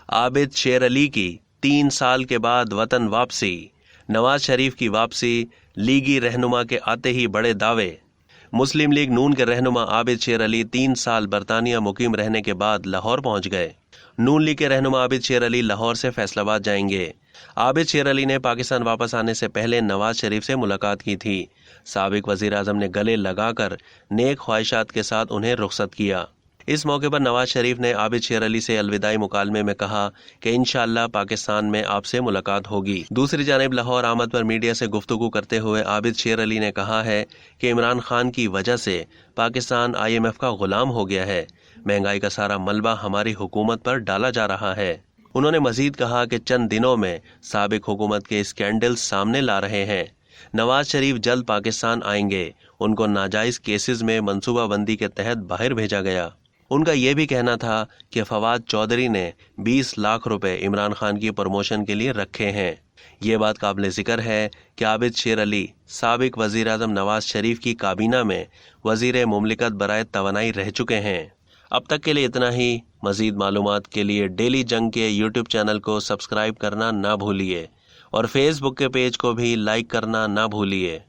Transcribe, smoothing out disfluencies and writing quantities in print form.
आबिद शेर अली की 3 साल के बाद वतन वापसी। नवाज शरीफ की वापसी, लीगी रहनुमा के आते ही बड़े दावे। मुस्लिम लीग नून के रहनुमा आबिद शेर अली 3 साल बरतानिया मुकीम रहने के बाद लाहौर पहुंच गए। नून लीग के रहनुमा आबिद शेर अली लाहौर से फैसलाबाद जाएंगे। आबिद शेर अली ने पाकिस्तान वापस आने से पहले नवाज शरीफ से मुलाकात की थी। साबिक वजीर आजम ने गले लगाकर नेक ख्वाहिशात के साथ उन्हें रुखसत किया। इस मौके पर नवाज शरीफ ने आबिद शेर अली से अलविदाई मुकालमे में कहा कि इंशाअल्लाह पाकिस्तान में आपसे मुलाकात होगी। दूसरी जानिब लाहौर आमद पर मीडिया से गुफ्तगू करते हुए आबिद शेर अली ने कहा है कि इमरान खान की वजह से पाकिस्तान IMF का गुलाम हो गया है। महंगाई का सारा मलबा हमारी हुकूमत पर डाला जा रहा है। उन्होंने मजीद कहा कि चंद दिनों में साबिक हुकूमत के स्कैंडल सामने ला रहे हैं। नवाज शरीफ जल्द पाकिस्तान आएंगे। उनको नाजायज केसेस में मनसूबाबंदी के तहत बाहर भेजा गया। उनका यह भी कहना था कि फवाद चौधरी ने 20 लाख रुपए इमरान खान की प्रमोशन के लिए रखे हैं। ये बात काबिल जिक्र है कि आबिद शेर अली साबिक वजीर आजम नवाज शरीफ की काबीना में वजीर मुमलिकत बराए तवानाई रह चुके हैं। अब तक के लिए इतना ही। मजीद मालूमात के लिए डेली जंग के यूट्यूब चैनल को सब्सक्राइब करना ना भूलिए और फेसबुक के पेज को भी लाइक करना ना भूलिए।